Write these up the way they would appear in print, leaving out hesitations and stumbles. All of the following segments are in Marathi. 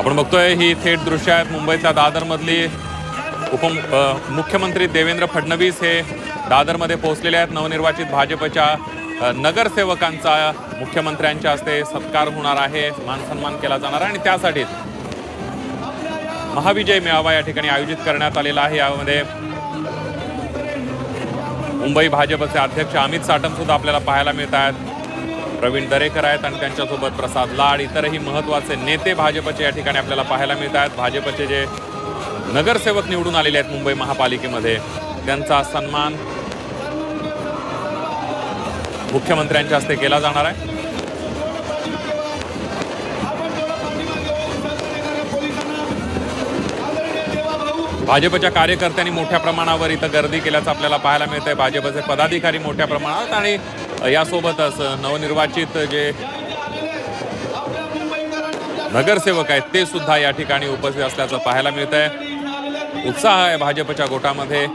आपण बघतोय ही थेट दृश्य आहेत मुंबईतल्या दादरमधली मुख्यमंत्री देवेंद्र फडणवीस हे दादरमध्ये पोहोचलेले आहेत। नवनिर्वाचित भाजपच्या नगरसेवकांचा मुख्यमंत्र्यांच्या हस्ते सत्कार होणार आहे, मान सन्मान केला जाणार आहे आणि त्यासाठी महाविजय मेळावा या ठिकाणी आयोजित करण्यात आलेला आहे। यामध्ये मुंबई भाजपचे अध्यक्ष अमित साटम सुद्धा आपल्याला पाहायला मिळत आहेत, प्रवीण दरेकर आहेत आणि त्यांच्यासोबत प्रसाद लाड, इतरही महत्त्वाचे नेते भाजपचे या ठिकाणी आपल्याला पाहायला मिळत आहेत। भाजपचे जे नगरसेवक निवडून आलेले आहेत मुंबई महापालिकेमध्ये त्यांचा सन्मान मुख्यमंत्र्यांच्या हस्ते केला जाणार आहे। भाजपच्या कार्यकर्त्यांनी मोठ्या प्रमाणावर इथं गर्दी केल्याचं आपल्याला पाहायला मिळतंय। भाजपचे पदाधिकारी मोठ्या प्रमाणात आणि यासोबतच नवनिर्वाचित जे नगरसेवक आहेत ते सुद्धा या ठिकाणी उपस्थित असल्याचं पाहायला मिळतंय। उत्साह आहे भाजपच्या गोटामध्ये।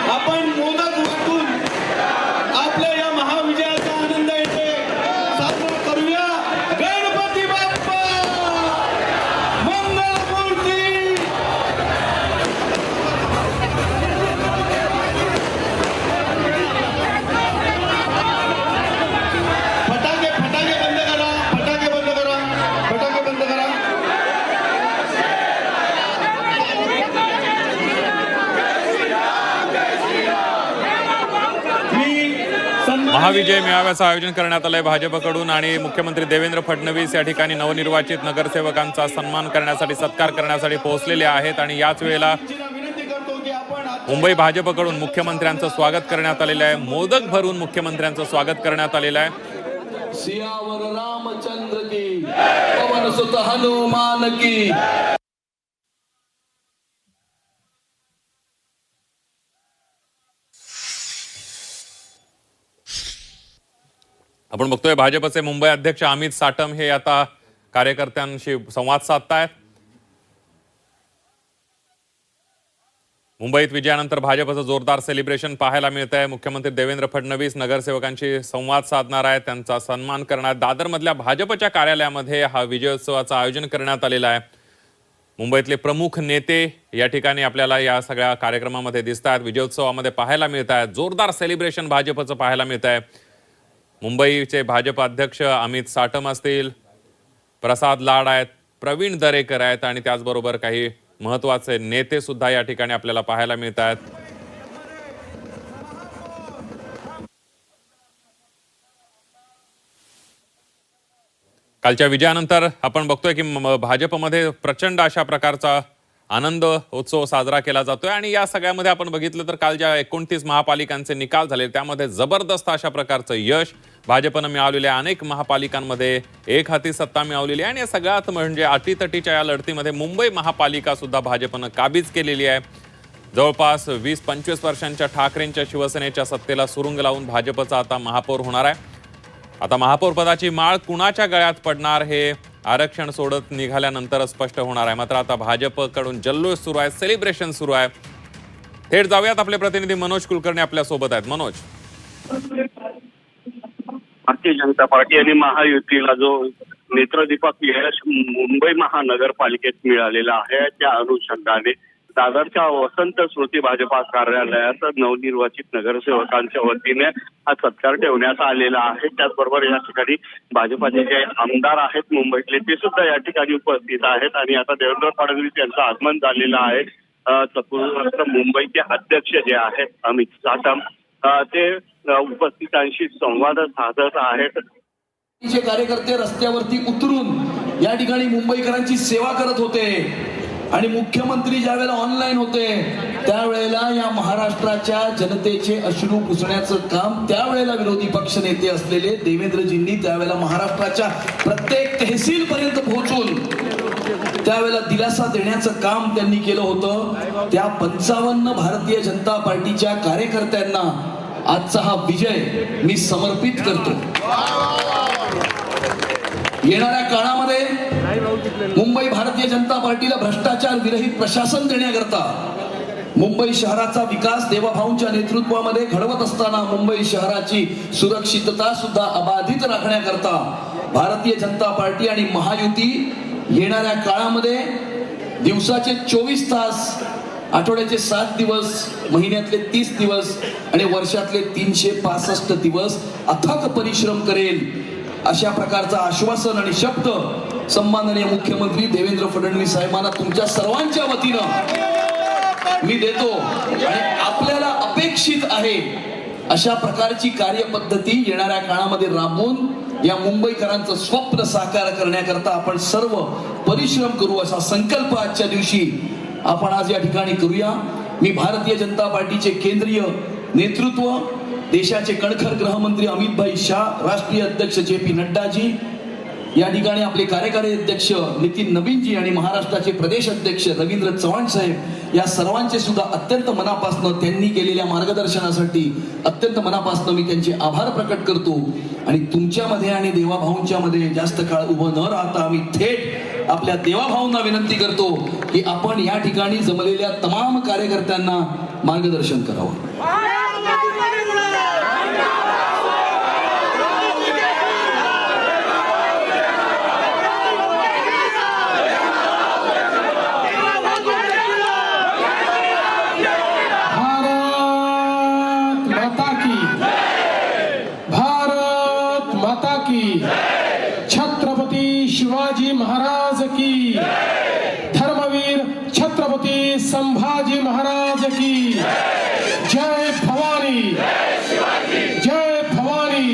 आपण मोदक वाटून आपल्या या महाविजयाचा आनंद येथे साजरा करूया। गणपती बाप्पा मंगलमूर्ती। फटाके बंद करा, फटाके बंद करा, फटाके बंद करा। महाविजय मेळाव्याचं आयोजन करण्यात आलंय भाजपकडून आणि मुख्यमंत्री देवेंद्र फडणवीस या ठिकाणी नवनिर्वाचित नगरसेवकांचा सन्मान करण्यासाठी सत्कार करण्यासाठी पोहोचलेले आहेत आणि याच वेळेला मुंबई भाजपकडून मुख्यमंत्र्यांचं स्वागत करण्यात आलेलं आहे। मोदक भरून मुख्यमंत्र्यांचं स्वागत करण्यात आलेलं आहे। सियावर रामचंद्र की, पवन सुत हनुमान की। आपण बघतोय भाजपचे मुंबई अध्यक्ष अमित साटम हे आता कार्यकर्त्यांशी संवाद साधतायत। मुंबईत विजयानंतर भाजपचं जोरदार सेलिब्रेशन पाहायला मिळत आहे। मुख्यमंत्री देवेंद्र फडणवीस नगरसेवकांशी संवाद साधणार आहेत, त्यांचा सन्मान करणार। दादरमधल्या भाजपच्या कार्यालयामध्ये हा विजयोत्सवाचं आयोजन करण्यात आलेलं आहे। मुंबईतले प्रमुख नेते या ठिकाणी आपल्याला या सगळ्या कार्यक्रमामध्ये दिसत आहेत, विजयोत्सवामध्ये पाहायला मिळत आहेत। जोरदार सेलिब्रेशन भाजपचं पाहायला मिळत आहे। मुंबईचे भाजप अध्यक्ष अमित साटम असतील, प्रसाद लाड आहेत, प्रवीण दरेकर आहेत आणि त्याचबरोबर काही महत्त्वाचे नेते सुद्धा या ठिकाणी आपल्याला पाहायला मिळत आहेत। कालच्या विजयानंतर आपण बघतोय की भाजपमध्ये प्रचंड अशा प्रकारचा आनंद उत्सव साजरा केला जातोय आणि या सगळ्यामध्ये आपण बघितलं तर काल ज्या 29 महापालिकांचे निकाल झाले त्यामध्ये जबरदस्त अशा प्रकारचं यश भाजपनं मिळवलेल्या अनेक महापालिकांमध्ये एक हाती सत्ता मिळवलेली आहे आणि सगळ्यात म्हणजे अटीतटीच्या या लढतीमध्ये मुंबई महापालिका सुद्धा भाजपनं काबीज केलेली आहे। जवळपास 20-25 वर्षांच्या ठाकरेंच्या शिवसेनेच्या सत्तेला सुरुंग लावून भाजपचा आता महापौर होणार आहे। आता महापौर पदाची माळ कुणाच्या गळ्यात पडणार हे आरक्षण सोडत निघाल्यानंतर स्पष्ट होणार आहे। मात्र आता भाजपकडून जल्लोष सुरू आहे, सेलिब्रेशन सुरू आहे। थेट जाऊयात, आपले प्रतिनिधी मनोज कुलकर्णी आपल्या सोबत आहेत। मनोज, भारतीय जनता पार्टी आणि महायुतीला जो नेत्रदीपक यश मुंबई महानगरपालिकेत मिळालेला आहे त्या अनुषंगाने दादरच्या वसंत स्मृती भाजपा कार्यालयात नवनिर्वाचित नगरसेवकांच्या वतीने हा सत्कार ठेवण्यात आलेला आहे। त्याचबरोबर या ठिकाणी भाजपाचे जे आमदार आहेत मुंबईतले ते सुद्धा या ठिकाणी उपस्थित आहेत आणि आता देवेंद्र फडणवीस यांचं आगमन झालेलं आहे। मुंबईचे अध्यक्ष जे आहेत अमित साटम ते उपस्थितांशी संवाद साधत आहेत. जे कार्यकर्ते रस्त्यावरती उतरून या ठिकाणी मुंबईकरांची सेवा करत होते आणि मुख्यमंत्री ज्या वेळेला ऑनलाईन होते त्यावेळेला या महाराष्ट्राच्या जनतेचे अश्रू पुसण्याचं काम त्यावेळेला विरोधी पक्ष नेते असलेले देवेंद्रजींनी त्यावेळेला महाराष्ट्राच्या प्रत्येक तहसील पर्यंत पोहोचून त्यावेळेला दिलासा देण्याचं काम त्यांनी केलं होतं. त्या 55 भारतीय जनता पार्टीच्या कार्यकर्त्यांना आजचा हा विजय मी समर्पित करतो. येणाऱ्या काळामध्ये मुंबई भारतीय जनता पार्टीला भ्रष्टाचार विरहित प्रशासन देण्याकरता मुंबई शहराचा विकास देवाभाऊंच्या नेतृत्वामध्ये घडवत असताना मुंबई शहराची सुरक्षितता सुद्धा अबाधित राखण्याकरता भारतीय जनता पार्टी आणि महायुती येणाऱ्या काळामध्ये दिवसाचे 24 तास, आठवड्याचे 7 दिवस, महिन्यातले 30 दिवस आणि वर्षातले 365 दिवस अथक परिश्रम करेल अशा प्रकारचं आश्वासन आणि शब्द सन्माननीय मुख्यमंत्री देवेंद्र फडणवीस साहेबांना तुमच्या सर्वांच्या वतीनं मी देतो. आणि आपल्याला अपेक्षित आहे अशा प्रकारची कार्यपद्धती येणाऱ्या काळामध्ये राबवून या मुंबईकरांचं स्वप्न साकार करण्याकरता आपण सर्व परिश्रम करू असा संकल्प आजच्या दिवशी आपण आज या ठिकाणी करूया. मी भारतीय जनता पार्टीचे केंद्रीय नेतृत्व, देशाचे कणखर गृहमंत्री अमित भाई शाह, राष्ट्रीय अध्यक्ष JP नड्डाजी, या ठिकाणी आपले कार्यकारी अध्यक्ष नितीन नवीनजी आणि महाराष्ट्राचे प्रदेश अध्यक्ष रवींद्र चव्हाण साहेब, या सर्वांचे सुद्धा अत्यंत मनापासून त्यांनी केलेल्या मार्गदर्शनासाठी अत्यंत मनापासून मी त्यांचे आभार प्रकट करतो. आणि तुमच्यामध्ये आणि देवाभाऊंच्या मध्ये जास्त काळ उभं न राहता आम्ही थेट आपल्या देवाभाऊंना विनंती करतो की आपण या ठिकाणी जमलेल्या तमाम कार्यकर्त्यांना मार्गदर्शन करावं. छत्रपती शिवाजी महाराज की, धर्मवीर छत्रपती संभाजी महाराज की जय भवानी, जय भवानी,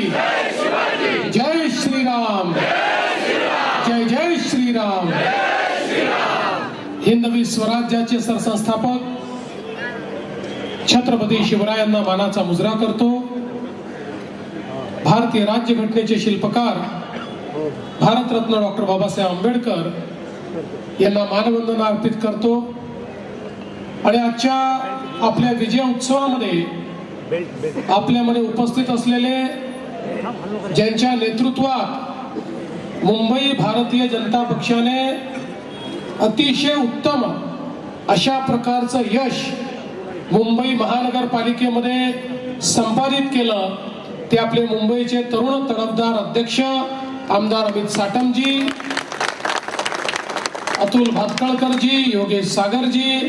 जय श्रीराम, जय जय श्रीराम. हिंदवी स्वराज्याचे सरसंस्थापक छत्रपती शिवरायांना मानाचा मुजरा करतो. भारतीय राज्यघटनेचे शिल्पकार भारतरत्न डॉक्टर बाबासाहेब आंबेडकर यांना मानवंदना अर्पित करतो. आणि आजच्या आपल्या विजय उत्सवामध्ये आपल्यामध्ये उपस्थित असलेले ज्यांच्या नेतृत्वात मुंबई भारतीय जनता पक्षाने अतिशय उत्तम अशा प्रकारचं यश मुंबई महानगरपालिकेमध्ये संपादित केलं ते आपले मुंबईचे तरुण तडफदार अध्यक्ष आमदार अमित साटमजी, अतुल भातखळकरजी, योगेश सागरजी,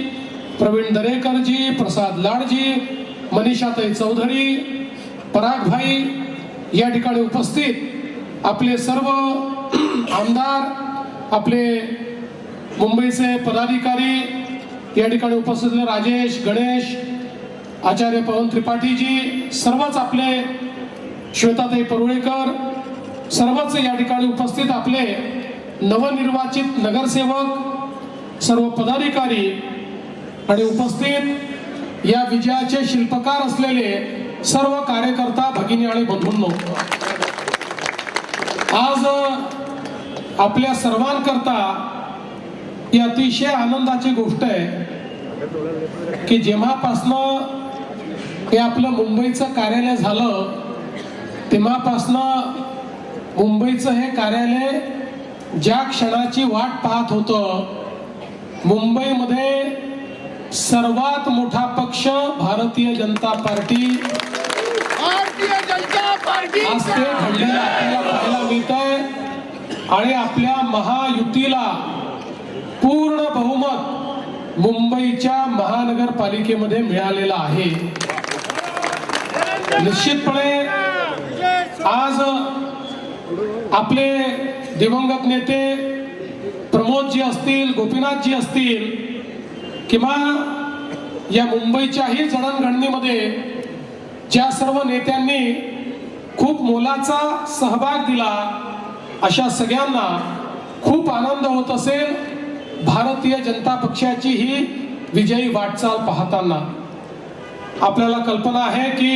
प्रवीण दरेकरजी, प्रसाद लाडजी, मनीषाताई चौधरी, परागभाई, या ठिकाणी उपस्थित आपले सर्व आमदार, आपले मुंबईचे पदाधिकारी, या ठिकाणी उपस्थित राजेश, गणेश, आचार्य पवन त्रिपाठीजी, सर्वच आपले श्वेताताई परुळेकर, सर्वच या ठिकाणी उपस्थित आपले नवनिर्वाचित नगरसेवक, सर्व पदाधिकारी आणि उपस्थित या विजयाचे शिल्पकार असलेले सर्व कार्यकर्ता भगिनी आणि बंधूंनो, आज आपल्या सर्वांकरता ही अतिशय आनंदाची गोष्ट आहे की जेव्हापासनं हे आपलं मुंबईचं कार्यालय झालं तेव्हापासनं मुंबईचं हे कार्यालय ज्या क्षणाची वाट पाहत होतं, मुंबईमध्ये सर्वात मोठा पक्ष भारतीय जनता पार्टी आज ते घडलेलं आपल्याला पाहायला मिळत आहे. आणि आपल्या महायुतीला पूर्ण बहुमत मुंबईच्या महानगरपालिकेमध्ये मिळालेलं आहे. निश्चितपणे आज आपले दिवंगत नेते प्रमोदजी असतील, गोपीनाथजी असतील किंवा या मुंबईच्याही जडणघडणीमध्ये ज्या सर्व नेत्यांनी खूप मोलाचा सहभाग दिला अशा सगळ्यांना खूप आनंद होत असेल भारतीय जनता पक्षाची ही विजयी वाटचाल पाहताना। आपल्याला कल्पना आहे की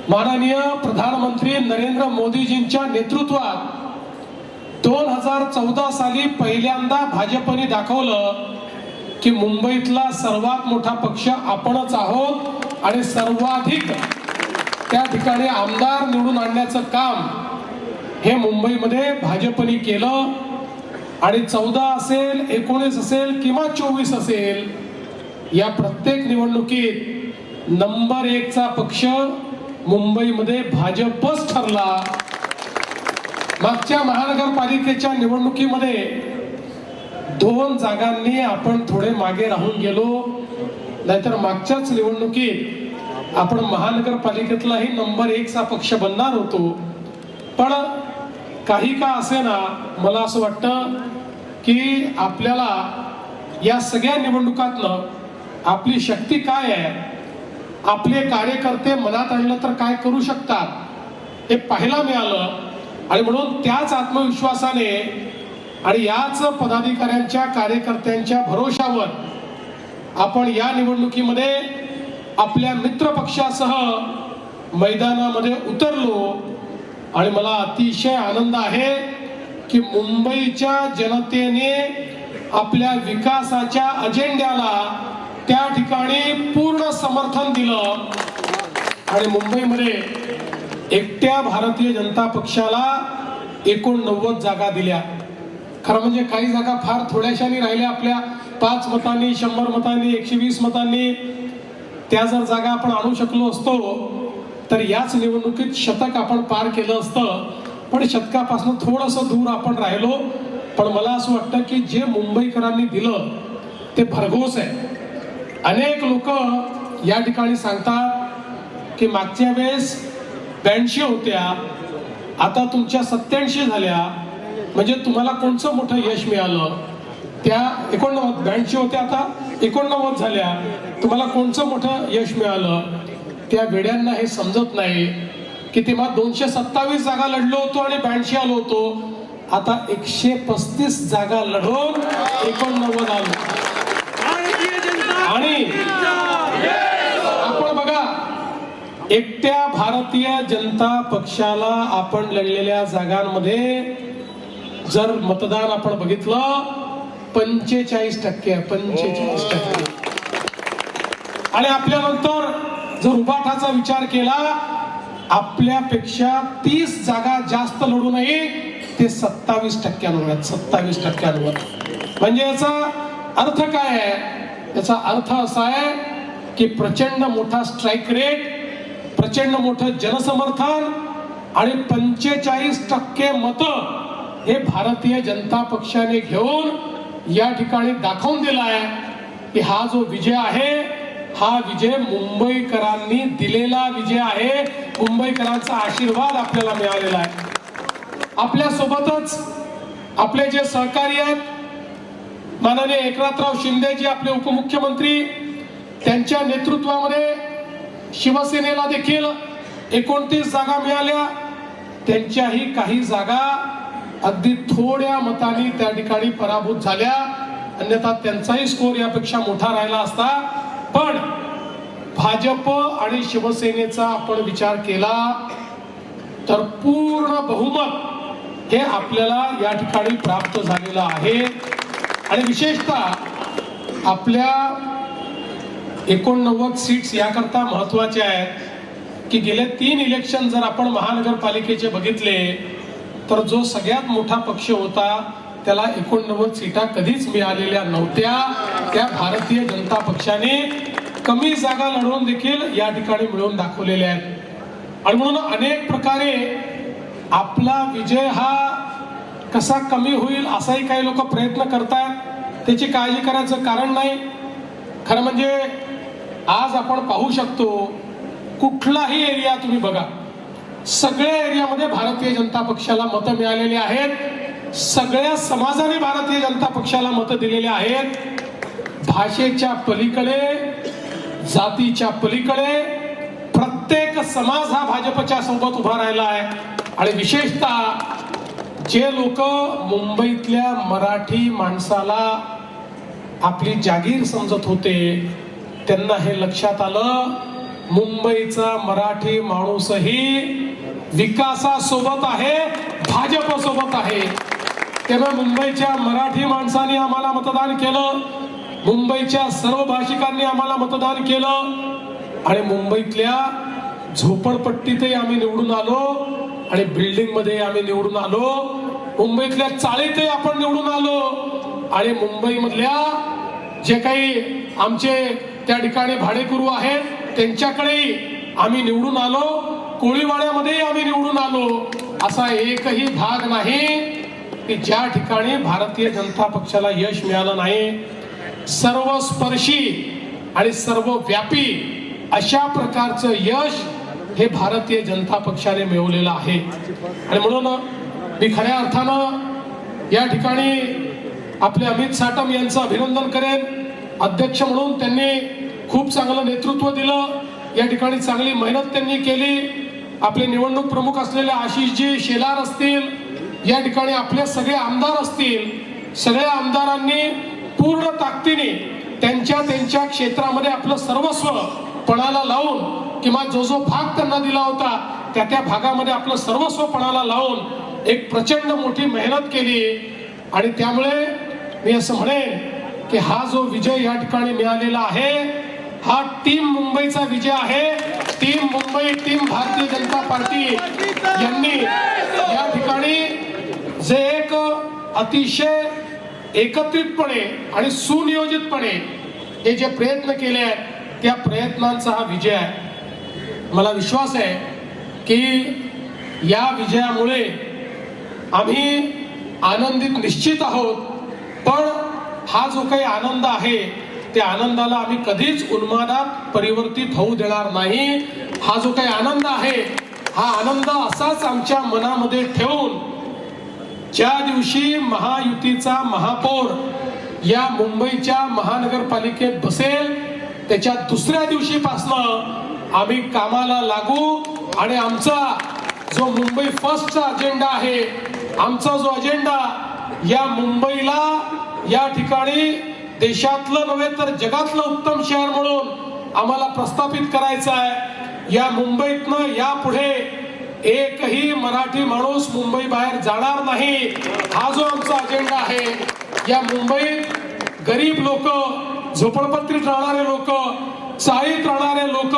माननीय प्रधानमंत्री नरेंद्र मोदीजींच्या नेतृत्वात 2014 साली पहिल्यांदा भाजपने दाखवलं की मुंबईतला सर्वात मोठा पक्ष आपणच आहोत आणि सर्वाधिक त्या ठिकाणी आमदार निवडून आणण्याचं काम हे मुंबईमध्ये भाजपने केलं आणि 14 असेल, 19 असेल किंवा 24 असेल या प्रत्येक निवडणुकीत नंबर 1 चा पक्ष मुंबईमध्ये भाजपच ठरला। मागच्या महानगरपालिकेच्या निवडणुकीमध्ये 2 जागांनी आपण थोडे मागे राहून गेलो, नाहीतर मागच्याच निवडणुकीत आपण महानगरपालिकेतलाही नंबर 1 चा पक्ष बनणार होतो। पण काही का असेना मला असं वाटतं की आपल्याला या सगळ्या निवडणुकातनं आपली शक्ती काय आहे, आपले कार्यकर्ते मनात आणलं तर काय करू शकतात हे पाहायला मिळालं आणि म्हणून त्याच आत्मविश्वासाने आणि याच पदाधिकाऱ्यांच्या कार्यकर्त्यांच्या भरोशावर आपण या निवडणुकीमध्ये आपल्या मित्र पक्षासह मैदानामध्ये उतरलो आणि मला अतिशय आनंद आहे की मुंबईच्या जनतेने आपल्या विकासाच्या अजेंड्याला त्या ठिकाणी पूर्ण समर्थन दिलं आणि मुंबईमध्ये एकट्या भारतीय जनता पक्षाला 89 जागा दिल्या। खरं म्हणजे काही जागा फार थोड्याशानी राहिल्या आपल्या 5 मतांनी, 100 मतांनी, 120 मतांनी। त्या जर जागा आपण आणू शकलो असतो तर याच निवडणुकीत शतक आपण पार केलं असतं, पण शतकापासून थोडंसं दूर आपण राहिलो। पण मला असं वाटतं की जे मुंबईकरांनी दिलं ते भरघोस आहे। अनेक लोक या ठिकाणी सांगतात की मागच्या वेळेस 82 होत्या, आता तुमच्या 87 झाल्या, म्हणजे तुम्हाला कोणचं मोठं यश मिळालं? त्या 82 होत्या, आता 89 झाल्या, तुम्हाला कोणचं मोठं यश मिळालं? त्या वेड्यांना हे समजत नाही की तेव्हा 227 जागा लढलो होतो आणि 82 आलो होतो, आता 135 जागा लढून 89 आलो। आणि आपण बघा, एकट्या भारतीय जनता पक्षाला आपण लढलेल्या जागांमध्ये जर मतदान आपण बघितलं 45% 45%। आणि आपल्यानंतर जर उभाठाचा विचार केला, आपल्यापेक्षा 30 जागा जास्त लढूनही ते 27%वर 27%वर। म्हणजे याचा अर्थ काय आहे? याचा अर्थ असा आहे की प्रचंड मोठा स्ट्राइक रेट, प्रचंड मोठं जनसमर्थन आणि 45% मतं हे भारतीय जनता पक्षाने घेऊन या ठिकाणी दाखवून दिला आहे की हा जो विजय आहे हा विजय मुंबईकरांनी दिलेला विजय आहे। मुंबईकरांचा आशीर्वाद आपल्याला मिळालेला आहे। आपल्या सोबतच आपले जे सहकारी आहेत, माननीय एकनाथराव शिंदे जी आपले उपमुख्यमंत्री, त्यांच्या नेतृत्वामध्ये शिवसेनेला देखील 29 जागा मिळाल्या। त्यांच्याही काही जागा अगदी थोड्या मतांनी त्या ठिकाणी पराभूत झाल्या, अन्यथा त्यांचाही स्कोर यापेक्षा मोठा राहिला असता। पण भाजप आणि शिवसेनेचा आपण विचार केला तर पूर्ण बहुमत हे आपल्याला या ठिकाणी प्राप्त झालेलं आहे। आणि विशेषतः आपल्या 89 सीट्स याकरता महत्वाच्या आहेत की गेले 3 इलेक्शन जर आपण महानगरपालिकेचे बघितले तर जो सगळ्यात मोठा पक्ष होता त्याला 89 सीटा कधीच मिळालेल्या नव्हत्या। त्या भारतीय जनता पक्षाने कमी जागा लढवून देखील या ठिकाणी मिळवून दाखवलेल्या आहेत। आणि म्हणून अनेक प्रकारे आपला विजय हा कसा कमी होईल असाही काही लोक प्रयत्न करतात, त्याची काळजी करायचं कारण नाही। खरं म्हणजे आज आपण पाहू शकतो कुठलाही एरिया तुम्ही बघा, सगळ्या एरियामध्ये भारतीय जनता पक्षाला मतं मिळालेली आहेत। सगळ्या समाजाने भारतीय जनता पक्षाला मतं दिलेली आहेत। भाषेच्या पलीकडे, जातीच्या पलीकडे प्रत्येक प्रत्येक समाज हा भाजपच्या सोबत उभा राहिला आहे. आणि विशेषतः जे लोक मुंबईतल्या मराठी माणसाला आपली जागीर समजत होते त्यांना हे लक्षात आलं, मुंबईचा मराठी माणूसही विकासासोबत आहे, भाजपसोबत आहे. तेव्हा मुंबईच्या मराठी माणसांनी आम्हाला मतदान केलं, मुंबईच्या सर्व भाषिकांनी आम्हाला मतदान केलं आणि मुंबईतल्या झोपडपट्टीतही आम्ही निवडून आलो आणि बिल्डिंग मध्ये आम्ही निवडून आलो, मुंबईतल्या चाळीतही आपण निवडून आलो आणि मुंबईमधल्या जे काही आमचे त्या ठिकाणी भाडेकरू आहेत त्यांच्याकडेही आम्ही निवडून आलो, कोळीवाड्यामध्येही आम्ही निवडून आलो. असा एकही भाग नाही की ज्या ठिकाणी भारतीय जनता पक्षाला यश मिळालं नाही. सर्वस्पर्शी आणि सर्वव्यापी अशा प्रकारचं यश हे भारतीय जनता पक्षाने मिळवलेलं आहे. आणि म्हणून मी खऱ्या अर्थानं या ठिकाणी आपले अमित साटम यांचं अभिनंदन करेन. अध्यक्ष म्हणून त्यांनी खूप चांगलं नेतृत्व दिलं, या ठिकाणी चांगली मेहनत त्यांनी केली. आपले निवडणूक प्रमुख असलेले आशिषजी शेलार असतील, या ठिकाणी आपले सगळे आमदार असतील, सगळ्या आमदारांनी पूर्ण ताकदीने त्यांच्या क्षेत्रामध्ये आपलं सर्वस्व पणाला लावून किंवा जो भाग त्यांना दिला होता त्या भागामध्ये आपलं सर्वस्व पणाला लावून एक प्रचंड मोठी मेहनत केली. आणि त्यामुळे मी असं म्हणेन की हा जो विजय या ठिकाणी मिळालेला आहे हा टीम मुंबईचा विजय आहे. Team Mumbai, team Bharatiya Janata party यांनी या ठिकाणी जे एक अतिशय एकत्रितपणे आणि सुनियोजितपणे हे जे प्रयत्न केले आहेत त्या प्रयत्नांचा हा विजय आहे. मला विश्वास आहे की या विजयामुळे आम्ही आनंदित निश्चित आहोत, पण हा जो काही आनंद आहे त्या आनंदाला आम्ही कधीच उन्मादात परिवर्तित होऊ देणार नाही. हा जो काही आनंद आहे हा आनंद असाच आमच्या मनामध्ये ठेवून ज्या दिवशी महायुतीचा महापौर या मुंबईच्या महानगरपालिकेत बसेल त्याच्या दुसऱ्या दिवशीपासनं आम्ही कामाला लागू आणि आमचा जो मुंबई फर्स्टचा अजेंडा आहे, आमचा जो अजेंडा या मुंबईला या ठिकाणी देशातलं नव्हे तर जगातलं उत्तम शहर म्हणून आम्हाला प्रस्थापित करायचं आहे. या मुंबईतनं यापुढे एकही मराठी माणूस मुंबई बाहेर जाणार नाही, हा जो आमचा अजेंडा आहे. या मुंबईत गरीब लोक, झोपडपट्टीत राहणारे लोक, चाळीत राहणारे लोक,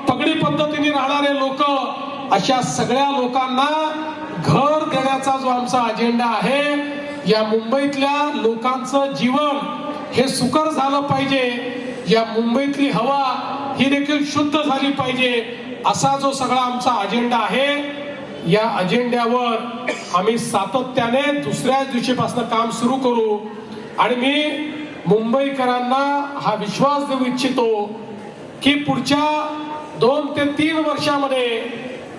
पगडी पद्धतीने राहणारे लोक, अशा सगळ्या लोकांना घर देण्याचा जो आमचा अजेंडा आहे, या मुंबईतल्या लोकांचं जीवन हे सुकर झालं पाहिजे, या मुंबईतली हवा ही देखील शुद्ध झाली पाहिजे, असा जो सगळा आमचा अजेंडा आहे. या अजेंड्यावर आम्ही सातत्याने दुसऱ्याच दिवशीपासून काम सुरू करू. आणि मी मुंबईकरांना हा विश्वास देऊ इच्छितो की पुढच्या 2 ते 3 वर्षामध्ये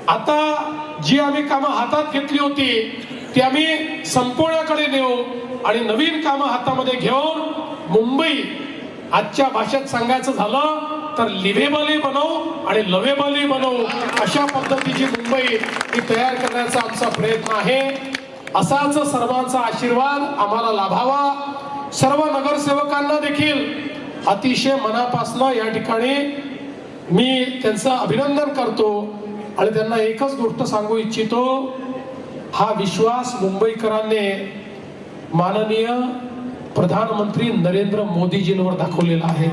आता जी आम्ही कामं हातात घेतली होती ती आम्ही संपवण्याकडे नेऊ आणि नवीन कामं हातामध्ये घेऊन मुंबई आजच्या भाषेत सांगायचं झालं तर लिव्हेबलही बनवू आणि लवेबलही बनवू, अशा पद्धतीची मुंबई ही तयार करण्याचा आमचा प्रयत्न आहे. असाच सर्वांचा आशीर्वाद आम्हाला लाभावा. सर्व नगरसेवकांना देखील अतिशय मनापासून या ठिकाणी मी त्यांचं अभिनंदन करतो आणि त्यांना एकच गोष्ट सांगू इच्छितो, हा विश्वास मुंबईकरांनी माननीय प्रधानमंत्री नरेंद्र मोदीजींवर दाखवलेला आहे.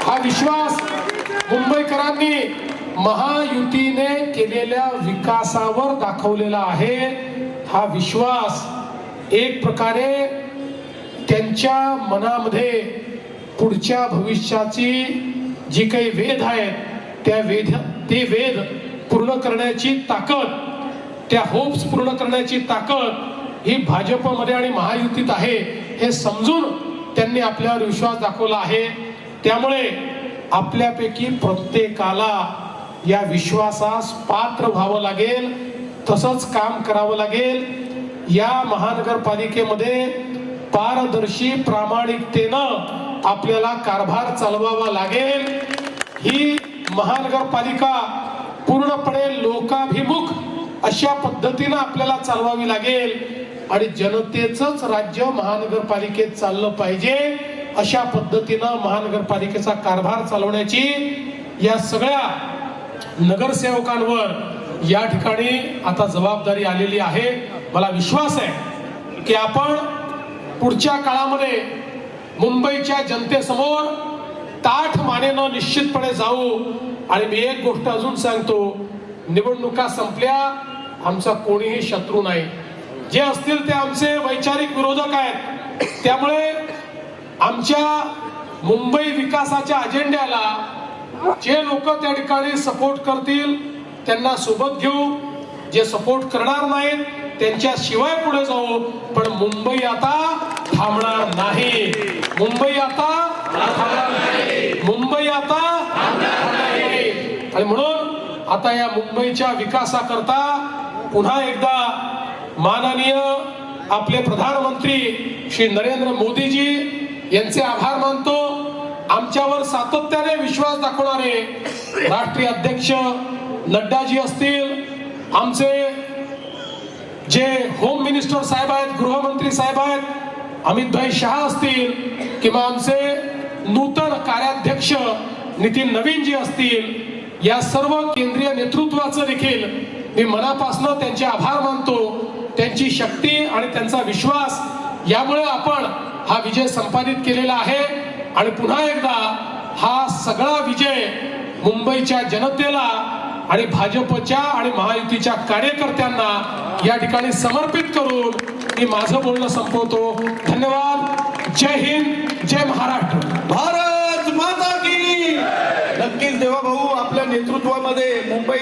हा विश्वास मुंबईकरांनी महायुतीने केलेल्या विकासावर दाखवलेला आहे. हा विश्वास एक प्रकारे त्यांच्या मनामध्ये पुढच्या भविष्याची जी काही वेध आहेत ते वेध पूर्ण करण्याची ताकद, त्या होप्स पूर्ण करण्याची ताकद ही भाजपमध्ये आणि महायुतीत आहे हे समजून त्यांनी आपल्यावर विश्वास दाखवला आहे. त्यामुळे आपल्यापैकी प्रत्येकाला या विश्वासास पात्र व्हावं लागेल, तसंच काम करावं लागेल. या महानगरपालिकेमध्ये पारदर्शी प्रामाणिकतेनं आपल्याला कारभार चालवावा लागेल. ही महानगरपालिका पूर्णपणे लोकाभिमुख अशा पद्धतीनं आपल्याला चालवावी लागेल आणि जनतेचंच राज्य महानगरपालिकेत चाललं पाहिजे अशा पद्धतीनं महानगरपालिकेचा कारभार चालवण्याची या सगळ्या नगरसेवकांवर या ठिकाणी आता जबाबदारी आलेली आहे. मला विश्वास आहे की आपण पुढच्या काळामध्ये मुंबईच्या जनतेसमोर ताठ मानेनं निश्चितपणे जाऊ. आणि मी एक गोष्ट अजून सांगतो, निवडणुका संपल्या, आमचा कोणीही शत्रू नाही. जे असतील ते आमचे वैचारिक विरोधक आहेत. त्यामुळे आमच्या मुंबई विकासाच्या अजेंड्याला जे लोक त्या ठिकाणी सपोर्ट करतील त्यांना सोबत घेऊ, जे सपोर्ट करणार नाहीत त्यांच्या शिवाय पुढे जाऊ. पण मुंबई आता थांबणार नाही. मुंबई आता थांबणार नाही. मुंबई आता थांबणार नाही. आणि म्हणून आता या मुंबईच्या विकासाकरता पुन्हा एकदा माननीय आपले प्रधानमंत्री श्री नरेंद्र मोदीजी यांचे आभार मानतो. आमच्यावर सातत्याने विश्वास दाखवणारे राष्ट्रीय अध्यक्ष नड्डाजी असतील, आमचे जे होम मिनिस्टर साहेब आहेत, गृहमंत्री साहेब आहेत, अमितभाई शहा असतील, किंवा आमचे नूतन कार्याध्यक्ष नितीन नवीनजी असतील, या सर्व केंद्रीय नेतृत्वाचं देखील मी मनापासून त्यांचे आभार मानतो. त्यांची शक्ती आणि त्यांचा विश्वास यामुळे आपण हा विजय संपादित केलेला आहे. आणि पुन्हा एकदा हा सगळा विजय मुंबईच्या जनतेला आणि भाजपच्या आणि महायुतीच्या कार्यकर्त्यांना या ठिकाणी समर्पित करून मी माझं बोलणं संपवतो. धन्यवाद. जय हिंद, जय महाराष्ट्र. भारत माता की. नक्कीच देवाभाऊ आपल्या नेतृत्वामध्ये मुंबई